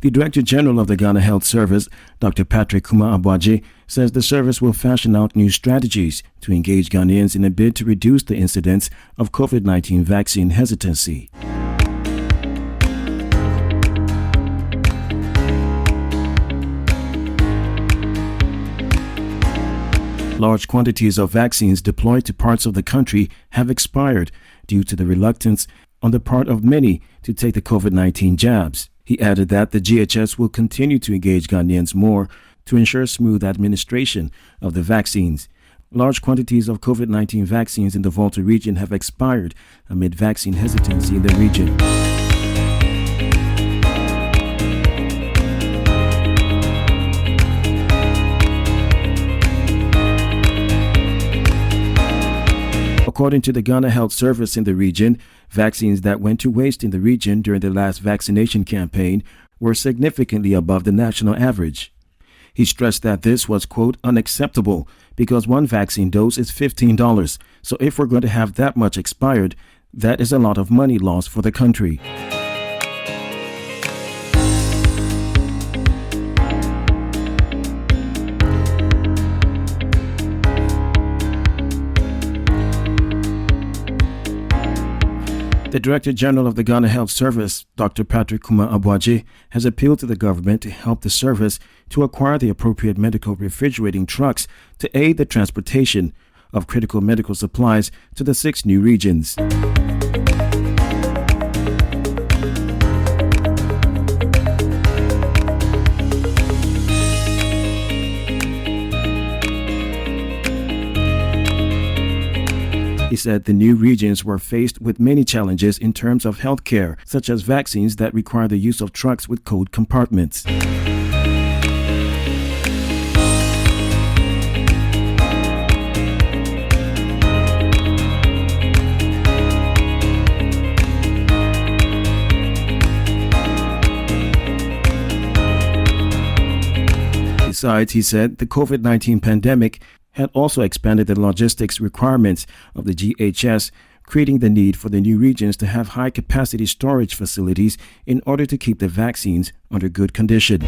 The Director General of the Ghana Health Service, Dr. Patrick Kuma-Abuaje, says the service will fashion out new strategies to engage Ghanaians in a bid to reduce the incidence of COVID-19 vaccine hesitancy. Large quantities of vaccines deployed to parts of the country have expired due to the reluctance on the part of many to take the COVID-19 jabs. He added that the GHS will continue to engage Ghanaians more to ensure smooth administration of the vaccines. Large quantities of COVID-19 vaccines in the Volta region have expired amid vaccine hesitancy in the region. According to the Ghana Health Service in the region, vaccines that went to waste in the region during the last vaccination campaign were significantly above the national average. He stressed that this was, quote, unacceptable because one vaccine dose is $15. So if we're going to have that much expired, that is a lot of money lost for the country. The Director General of the Ghana Health Service, Dr. Patrick Kuma-Abuaje, has appealed to the government to help the service to acquire the appropriate medical refrigerating trucks to aid the transportation of critical medical supplies to the 6 new regions. He said the new regions were faced with many challenges in terms of health care, such as vaccines that require the use of trucks with cold compartments. Besides, he said, the COVID-19 pandemic had also expanded the logistics requirements of the GHS, creating the need for the new regions to have high-capacity storage facilities in order to keep the vaccines under good condition.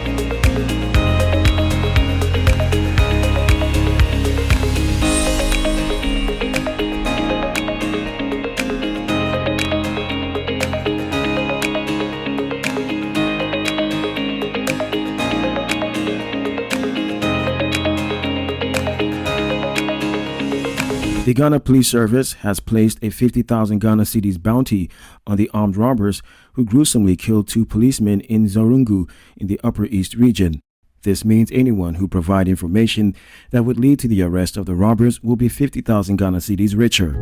The Ghana Police Service has placed a 50,000 Ghana cedis bounty on the armed robbers who gruesomely killed 2 policemen in Zorungu in the Upper East region. This means anyone who provides information that would lead to the arrest of the robbers will be 50,000 Ghana cedis richer.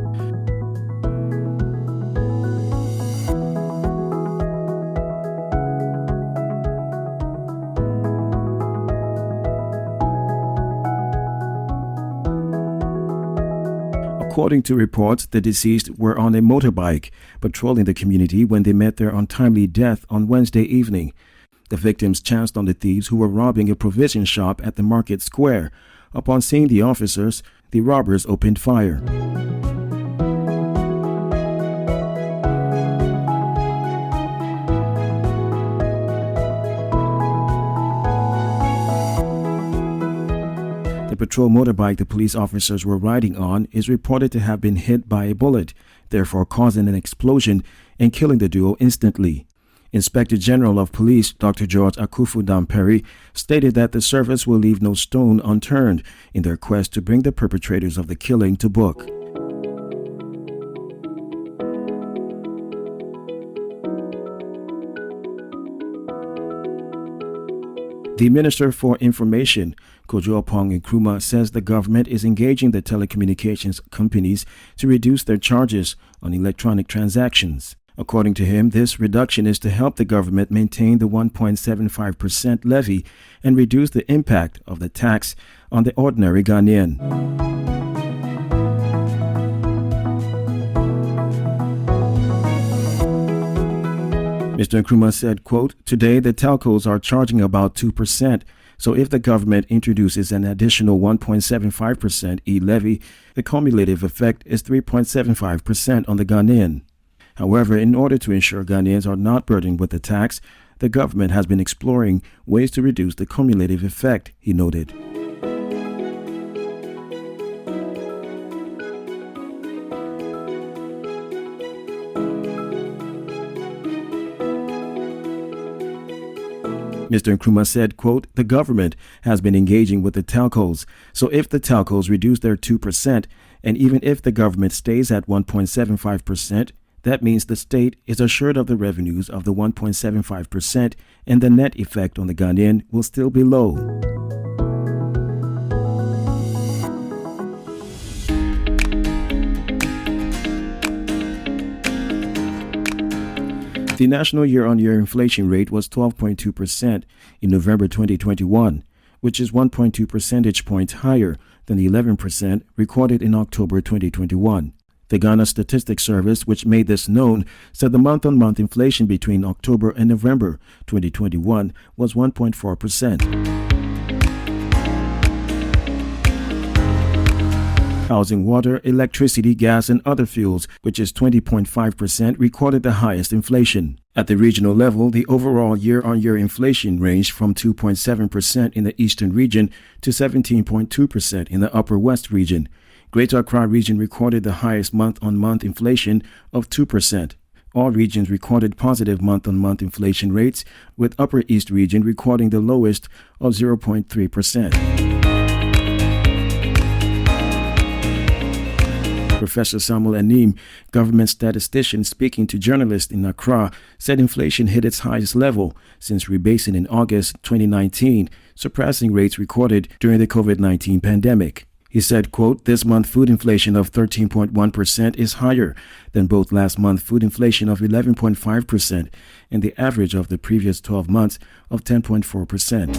According to reports, the deceased were on a motorbike patrolling the community when they met their untimely death on Wednesday evening. The victims chanced on the thieves who were robbing a provision shop at the market square. Upon seeing the officers, the robbers opened fire. The patrol motorbike the police officers were riding on is reported to have been hit by a bullet, therefore causing an explosion and killing the duo instantly. Inspector General of Police Dr. George Akufu-Damperi stated that the service will leave no stone unturned in their quest to bring the perpetrators of the killing to book. The Minister for Information, Kojo Opong Nkrumah, says the government is engaging the telecommunications companies to reduce their charges on electronic transactions. According to him, this reduction is to help the government maintain the 1.75% levy and reduce the impact of the tax on the ordinary Ghanaian. Mr. Nkrumah said, quote, "Today the telcos are charging about 2%. So if the government introduces an additional 1.75% e-levy, the cumulative effect is 3.75% on the Ghanaian. However, in order to ensure Ghanaians are not burdened with the tax, the government has been exploring ways to reduce the cumulative effect, he noted. Mr. Nkrumah said, quote, "The government has been engaging with the telcos, so if the telcos reduce their 2%, and even if the government stays at 1.75%, that means the state is assured of the revenues of the 1.75%, and the net effect on the Ghanaian will still be low." The national year-on-year inflation rate was 12.2% in November 2021, which is 1.2 percentage points higher than the 11% recorded in October 2021. The Ghana Statistics Service, which made this known, said the month-on-month inflation between October and November 2021 was 1.4%. Housing, water, electricity, gas, and other fuels, which is 20.5%, recorded the highest inflation. At the regional level, the overall year-on-year inflation ranged from 2.7% in the eastern region to 17.2% in the upper west region. Greater Accra region recorded the highest month-on-month inflation of 2%. All regions recorded positive month-on-month inflation rates, with Upper East region recording the lowest of 0.3%. Professor Samuel Anim, government statistician speaking to journalists in Accra, said inflation hit its highest level since rebasing in August 2019, surpassing rates recorded during the COVID-19 pandemic. He said, quote, "This month food inflation of 13.1% is higher than both last month food inflation of 11.5% and the average of the previous 12 months of 10.4%.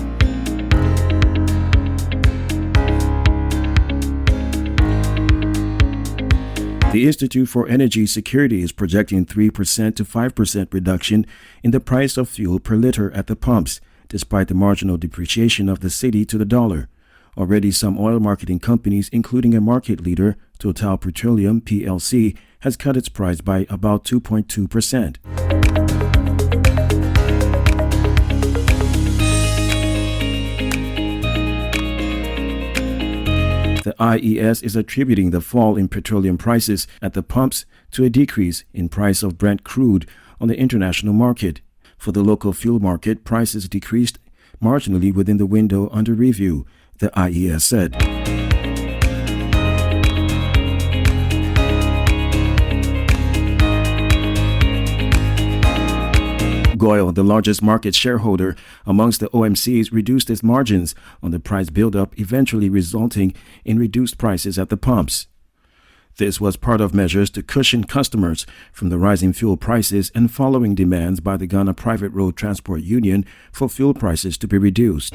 The Institute for Energy Security is projecting 3% to 5% reduction in the price of fuel per liter at the pumps, despite the marginal depreciation of the cedi to the dollar. Already, some oil marketing companies, including a market leader, Total Petroleum plc, has cut its price by about 2.2%. The IES is attributing the fall in petroleum prices at the pumps to a decrease in price of Brent crude on the international market. For the local fuel market, prices decreased marginally within the window under review, the IES said. GOIL, the largest market shareholder amongst the OMCs, reduced its margins on the price buildup, eventually resulting in reduced prices at the pumps. This was part of measures to cushion customers from the rising fuel prices and following demands by the Ghana Private Road Transport Union for fuel prices to be reduced.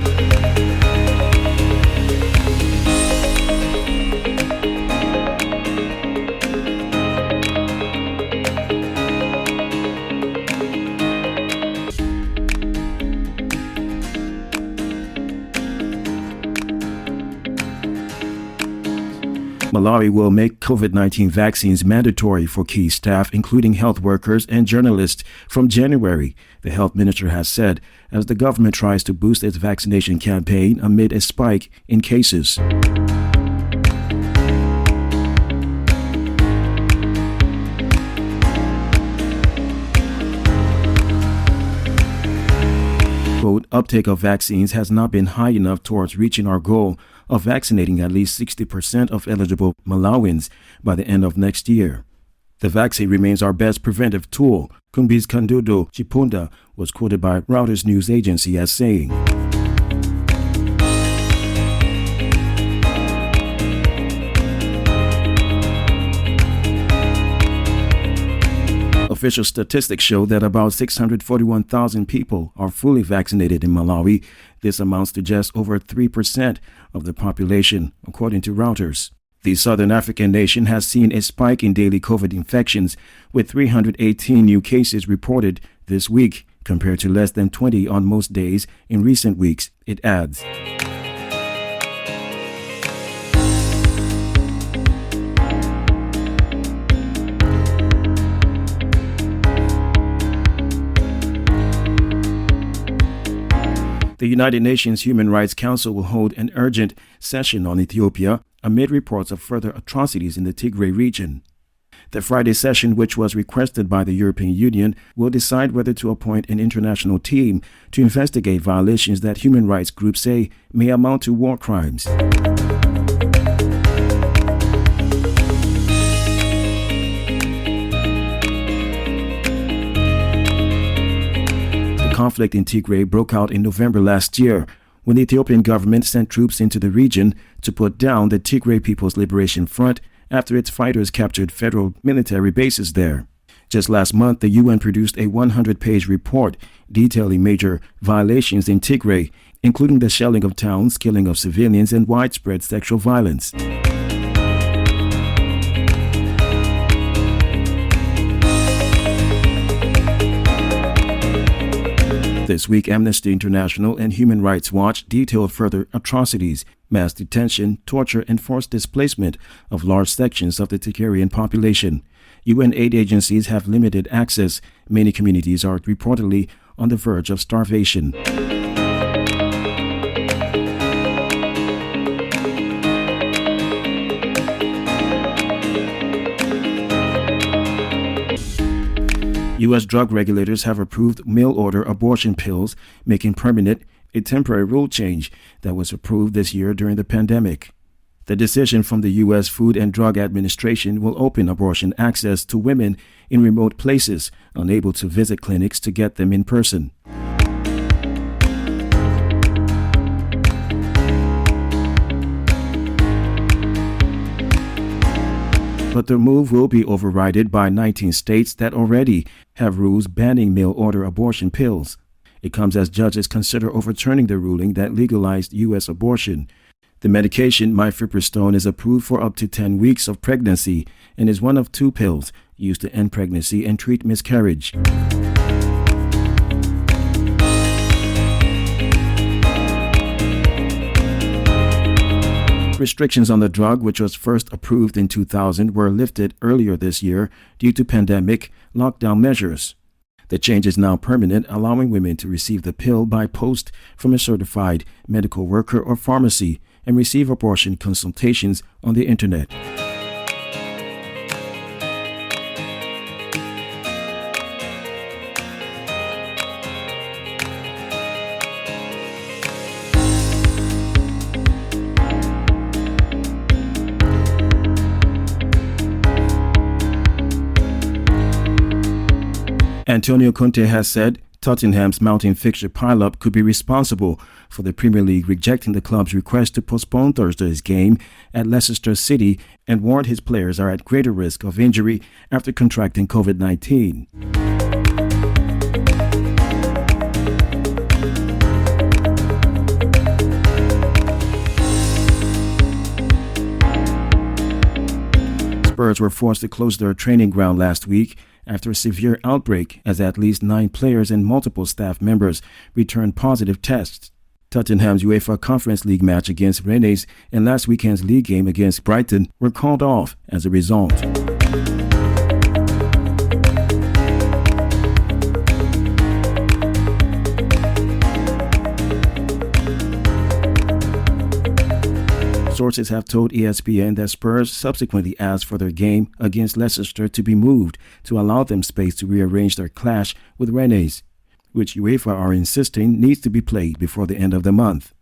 Malawi will make COVID-19 vaccines mandatory for key staff, including health workers and journalists, from January, the health minister has said, as the government tries to boost its vaccination campaign amid a spike in cases. Quote, "Uptake of vaccines has not been high enough towards reaching our goal of vaccinating at least 60% of eligible Malawians by the end of next year. The vaccine remains our best preventive tool," Kumbis Kandodo Chiponda was quoted by Reuters news agency as saying. Official statistics show that about 641,000 people are fully vaccinated in Malawi. This amounts to just over 3% of the population, according to Reuters. The Southern African nation has seen a spike in daily COVID infections, with 318 new cases reported this week, compared to less than 20 on most days in recent weeks, it adds. The United Nations Human Rights Council will hold an urgent session on Ethiopia amid reports of further atrocities in the Tigray region. The Friday session, which was requested by the European Union, will decide whether to appoint an international team to investigate violations that human rights groups say may amount to war crimes. The conflict in Tigray broke out in November last year, when the Ethiopian government sent troops into the region to put down the Tigray People's Liberation Front after its fighters captured federal military bases there. Just last month, the UN produced a 100-page report detailing major violations in Tigray, including the shelling of towns, killing of civilians, and widespread sexual violence. This week, Amnesty International and Human Rights Watch detailed further atrocities, mass detention, torture, and forced displacement of large sections of the Tigrayan population. UN aid agencies have limited access. Many communities are reportedly on the verge of starvation. U.S. drug regulators have approved mail-order abortion pills, making permanent a temporary rule change that was approved this year during the pandemic. The decision from the U.S. Food and Drug Administration will open abortion access to women in remote places, unable to visit clinics to get them in person. But the move will be overridden by 19 states that already have rules banning mail-order abortion pills. It comes as judges consider overturning the ruling that legalized U.S. abortion. The medication, mifepristone, is approved for up to 10 weeks of pregnancy and is one of 2 pills used to end pregnancy and treat miscarriage. Restrictions on the drug, which was first approved in 2000, were lifted earlier this year due to pandemic lockdown measures. The change is now permanent, allowing women to receive the pill by post from a certified medical worker or pharmacy and receive abortion consultations on the internet. Antonio Conte has said Tottenham's mounting fixture pileup could be responsible for the Premier League rejecting the club's request to postpone Thursday's game at Leicester City and warned his players are at greater risk of injury after contracting COVID-19. Spurs were forced to close their training ground last week after a severe outbreak as at least 9 players and multiple staff members returned positive tests. Tottenham's UEFA Conference League match against Rennes and last weekend's league game against Brighton were called off as a result. Sources have told ESPN that Spurs subsequently asked for their game against Leicester to be moved to allow them space to rearrange their clash with Rennes, which UEFA are insisting needs to be played before the end of the month.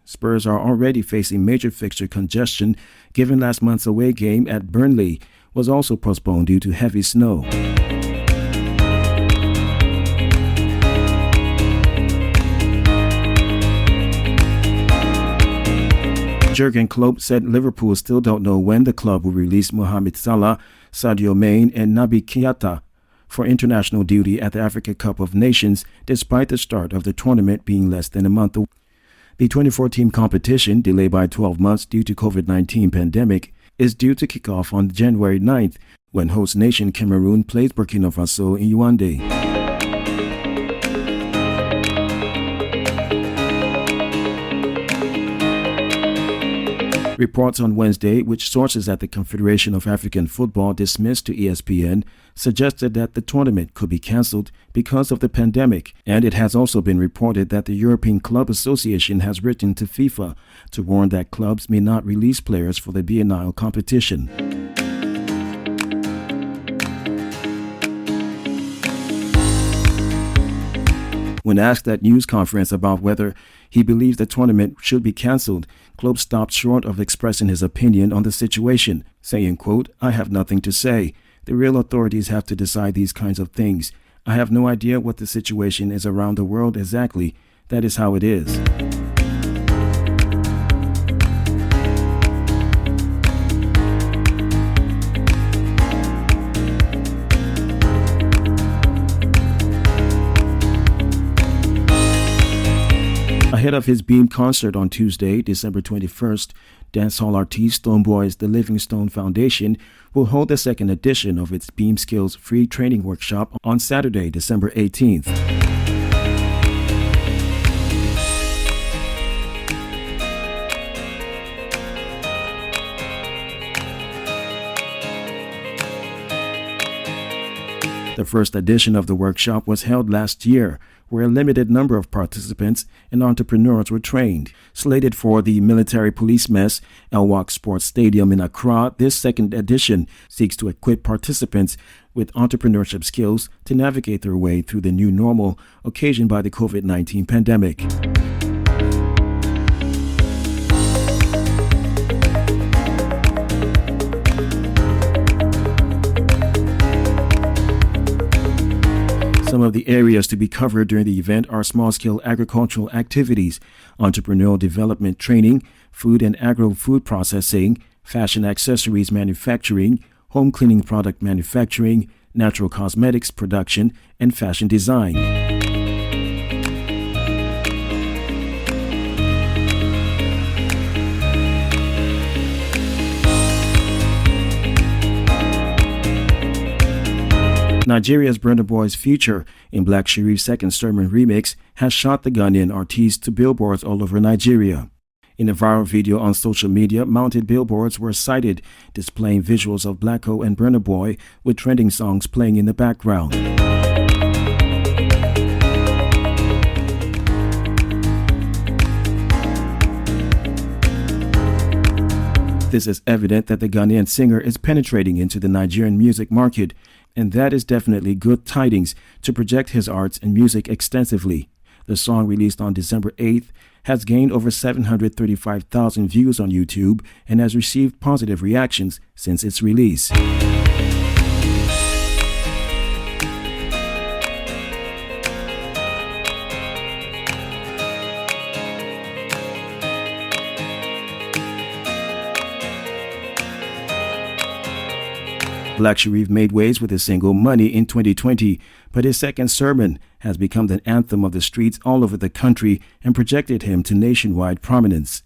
Spurs are already facing major fixture congestion given last month's away game at Burnley was also postponed due to heavy snow. Jurgen Klopp said Liverpool still don't know when the club will release Mohamed Salah, Sadio Mane, and Naby Keita for international duty at the Africa Cup of Nations, despite the start of the tournament being less than a month away. The 24-team competition, delayed by 12 months due to COVID-19 pandemic, is due to kick off on January 9th, when host nation Cameroon plays Burkina Faso in Yaoundé. reports on Wednesday, which sources at the Confederation of African Football dismissed to ESPN, suggested that the tournament could be cancelled because of the pandemic, and it has also been reported that the European Club Association has written to FIFA to warn that clubs may not release players for the biennial competition. When asked at news conference about whether he believes the tournament should be cancelled, Klopp stopped short of expressing his opinion on the situation, saying, quote, "I have nothing to say. The real authorities have to decide these kinds of things. I have no idea what the situation is around the world exactly. That is how it is." Ahead of his Beam concert on Tuesday, December 21st, dancehall artist Stonebwoy's The Living Stone Foundation will hold the second edition of its Beam Skills free training workshop on Saturday, December 18th. The first edition of the workshop was held last year, where a limited number of participants and entrepreneurs were trained. Slated for the military police mess, El Wak Sports Stadium in Accra, this second edition seeks to equip participants with entrepreneurship skills to navigate their way through the new normal occasioned by the COVID-19 pandemic. Some of the areas to be covered during the event are small-scale agricultural activities, entrepreneurial development training, food and agro-food processing, fashion accessories manufacturing, home cleaning product manufacturing, natural cosmetics production, and fashion design. Nigeria's Burna Boy's Future in Black Sherif's Second Sermon remix has shot the Ghanaian artiste to billboards all over Nigeria. In a viral video on social media, mounted billboards were sighted displaying visuals of Blacko and Burna Boy with trending songs playing in the background. This is evident that the Ghanaian singer is penetrating into the Nigerian music market, and that is definitely good tidings to project his arts and music extensively. The song, released on December 8th, has gained over 735,000 views on YouTube and has received positive reactions since its release. Black Sherif made waves with his single Money in 2020, but his Second Sermon has become the anthem of the streets all over the country and projected him to nationwide prominence.